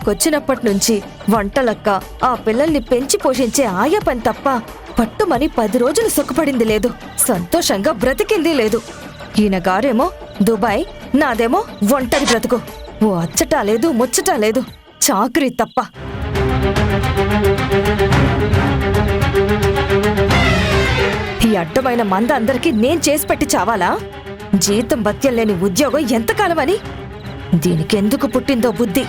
ఇంటికొచ్చినప్పటి నుంచి వంటలక్క ఆ పిల్లల్ని పెంచి పోషించే ఆయా పని తప్ప పట్టుమని 10 రోజులు సుఖపడింది లేదు, సంతోషంగా బ్రతికింది లేదు. ఈయన గారేమో దుబాయ్, నాదేమో ఒంటరి బ్రతుకు. ఓ అచ్చటా లేదు, ముచ్చటా లేదు, చాకరీ తప్ప. ఈ అడ్డమైన మంద అందరికీ నేను చేసి పెట్టి చావాలా? జీతం భత్యం లేని ఉద్యోగం ఎంతకాలమని? దీనికెందుకు పుట్టిందో బుద్ధి.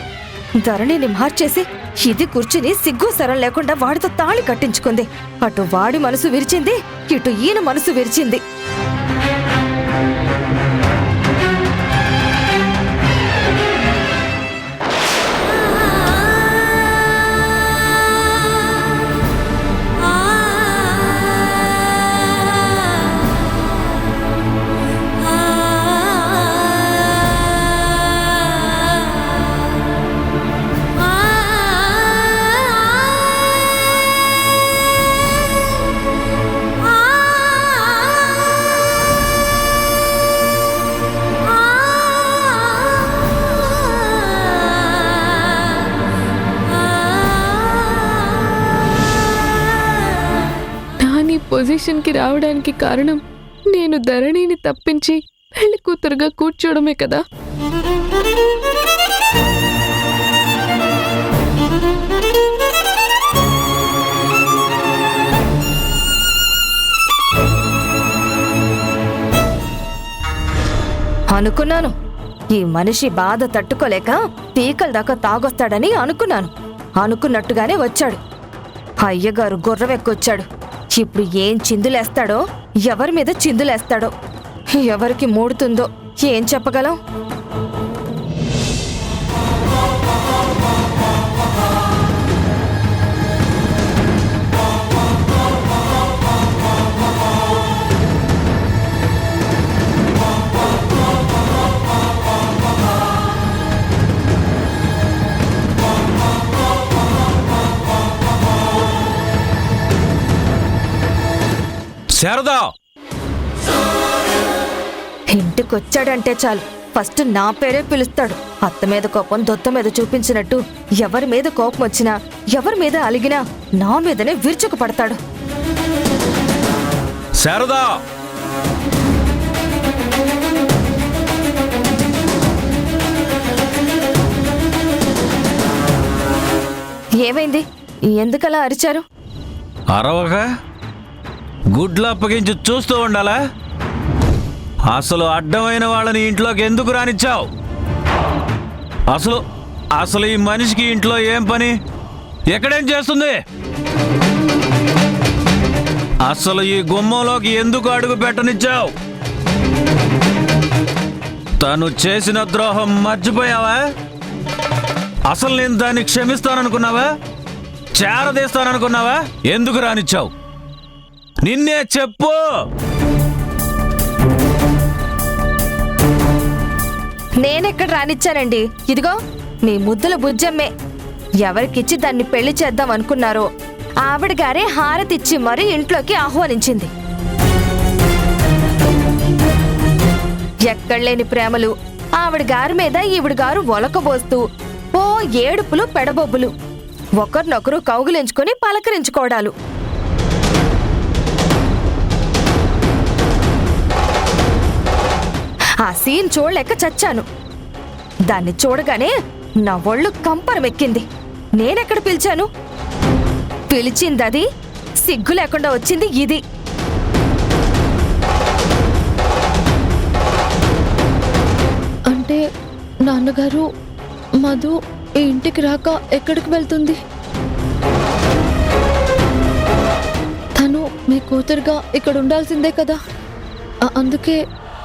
ధరణిని మార్చేసి ఇది కూర్చుని సిగ్గు సరం లేకుండా వాడితో తాళి కట్టించుకుంది. అటు వాడి మనసు విరిచింది, ఇటు ఈయన మనసు విరిచింది. పొజిషన్కి రావడానికి కారణం నేను ధరణిని తప్పించి పెళ్లి కూతురుగా కూర్చోవడమే కదా. అనుకున్నాను ఈ మనిషి బాధ తట్టుకోలేక పీకల దాకా తాగొస్తాడని అనుకున్నాను. అనుకున్నట్టుగానే వచ్చాడు. అయ్యగారు గుర్రవెక్కొచ్చాడు. ఇప్పుడు ఏం చిందులేస్తాడో, ఎవరి మీద చిందులేస్తాడో, ఎవరికి మూడుతుందో ఏం చెప్పగలం? శారదా, ఇంటికొచ్చాడంటే చాలు ఫస్ట్ నా పేరే పిలుస్తాడు. అత్త మీద కోపం దొత్త మీద చూపించినట్టు ఎవరి మీద కోపం వచ్చినా, ఎవరి మీద అలిగినా నా మీదనే విరుచుకు పడతాడు. శారదా, ఏమైంది? ఎందుకలా అరిచారు? అరవగా గుడ్లు అప్పగించి చూస్తూ ఉండాలా? అసలు అడ్డమైన వాళ్ళని ఇంట్లోకి ఎందుకు రానిచ్చావు? అసలు ఈ మనిషికి ఇంట్లో ఏం పని, ఎక్కడేం చేస్తుంది? అసలు ఈ గుమ్మంలోకి ఎందుకు అడుగు పెట్టనిచ్చావు? తను చేసిన ద్రోహం మర్చిపోయావా? అసలు నేను దాన్ని క్షమిస్తాననుకున్నావా? చేరదీస్తాననుకున్నావా? ఎందుకు రానిచ్చావు? నిన్నే చెప్పు. నేనెక్కడ రానిచ్చానండి? ఇదిగో మీ ముద్దుల బుజ్జమ్మే. ఎవరికిచ్చి దాన్ని పెళ్లి చేద్దాం అనుకున్నారో ఆవిడ గారే హారతిచ్చి మరీ ఇంట్లోకి ఆహ్వానించింది. ఎక్కడలేని ప్రేమలు ఆవిడ గారి మీద ఈవిడ గారు ఒలకబోస్తూ ఓ ఏడుపులు పెడబొబ్బులు, ఒకరినొకరు కౌగిలించుకొని పలకరించుకోవడాలు. ఆ సీన్ చూడలేక చచ్చాను. దాన్ని చూడగానే నా ఒళ్ళు కంపరమెక్కింది. నేనెక్కడ పిలిచాను? పిలిచిందది, సిగ్గు లేకుండా వచ్చింది ఇది. అంటే నాన్నగారు మధు ఈ ఇంటికి రాక ఎక్కడికి వెళ్తుంది? తను మీ కూతురుగా ఇక్కడ ఉండాల్సిందే కదా, అందుకే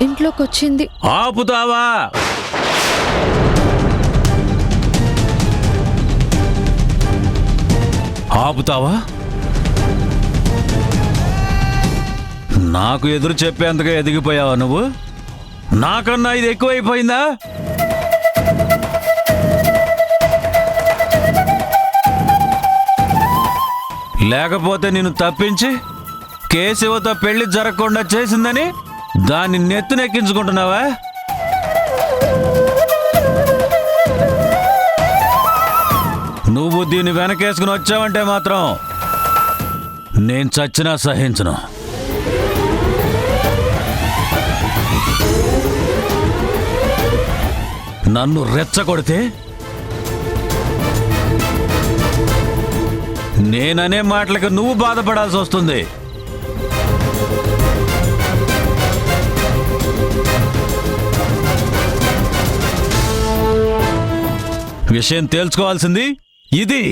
ఇంట్లోకి వచ్చింది. ఆపుతావా? ఆపుతావా? నాకు ఎదురు చెప్పేంతగా ఎదిగిపోయావా నువ్వు? నాకన్నా ఇది ఎక్కువైపోయిందా? లేకపోతే నిన్ను తప్పించి కేశవతో పెళ్లి జరగకుండా చేసిందని దాన్ని నెత్తినెక్కించుకుంటున్నావా? నువ్వు దీన్ని వెనకేసుకుని వచ్చావంటే మాత్రం నేను చచ్చినా సహించను. నన్ను రెచ్చగొడితే నేననే మాటలకు నువ్వు బాధపడాల్సి వస్తుంది. విషయం తేల్చుకోవాల్సింది ఇది.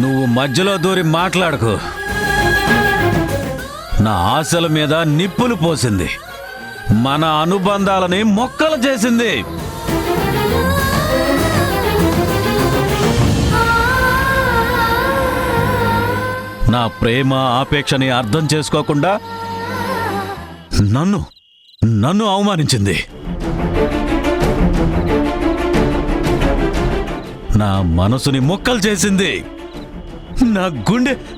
నువ్వు మధ్యలో దూరి మాట్లాడకు. నా ఆశల మీద నిప్పులు పోసింది, మన అనుబంధాలని మొక్కలు చేసింది. నా ప్రేమ ఆపేక్షని అర్థం చేసుకోకుండా నన్ను అవమానించింది. నా మనసుని మొక్కలు చేసింది.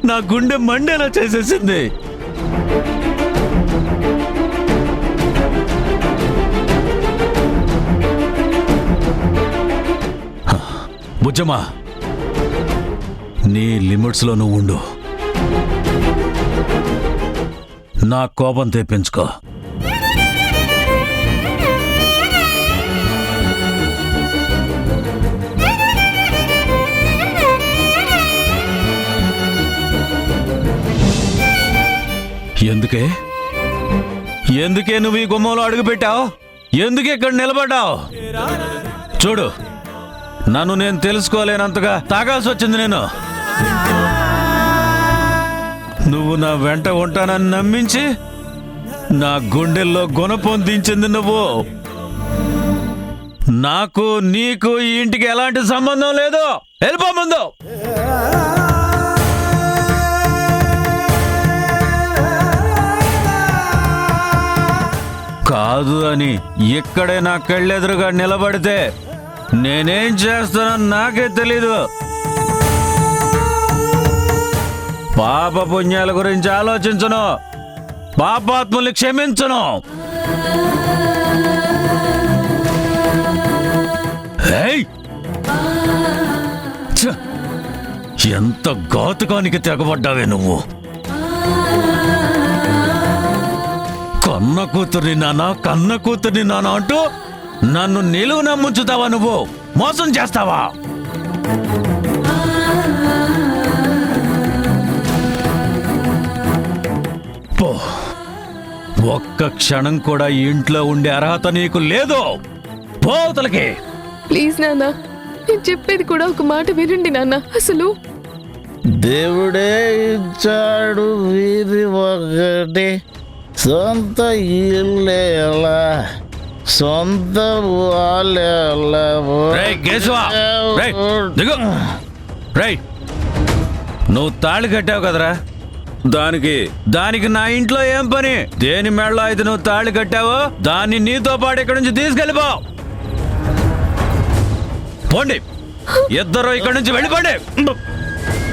నా గుండె మండేలా చేసేసింది. బుజ్జమ్మా, నీ లిమిట్స్లో నువ్వు ఉండు. నా కోపం తెప్పించుకో. ఎందుకే నువ్వు ఈ గుమ్మంలో అడుగు పెట్టావు? ఎందుకే ఇక్కడ నిలబడ్డావు? చూడు, నన్ను నేను తెలుసుకోలేనంతగా తాగాల్సి వచ్చింది. నువ్వు నా వెంట ఉంటానని నమ్మించి నా గుండెల్లో గుణ పొందించింది నువ్వు. నాకు నీకు ఈ ఇంటికి ఎలాంటి సంబంధం లేదు. వెళ్ళిపో ముందు. కాదు అని ఇక్కడే నా కళ్ళెదురుగా నిలబడితే నేనేం చేస్తానో నాకే తెలీదు. పాప పుణ్యాల గురించి ఆలోచించను, పాపాత్ముల్ని క్షమించను. ఎంత ఘాతుకానికి తెగబడ్డావే నువ్వు. కన్న కూతుర్ని నాన్న అంటూ నన్ను నిలువున ముంచుతావా? నువ్వు మోసం చేస్తావా? పో, ఒక్క క్షణం కూడా ఇంట్లో ఉండే అర్హత నీకు లేదు. పోతలకి. ప్లీజ్ నాన్న, నేను చెప్పేది కూడా ఒక మాట వినండి నాన్న. అసలు దేవుడే ఇచ్చాడు వీధి ఒకటి, సొంత ఇల్లేలా, సొంత నువ్వు తాళి కట్టావు కదరా, దానికి నా ఇంట్లో ఏం పని? దేని మేళలో అయితే నువ్వు తాళి కట్టావో దాన్ని నీతో పాటు ఇక్కడి నుంచి తీసుకెళ్ళిపో. పోండి, ఇద్దరు ఇక్కడి నుంచి వెళ్ళిపోండి.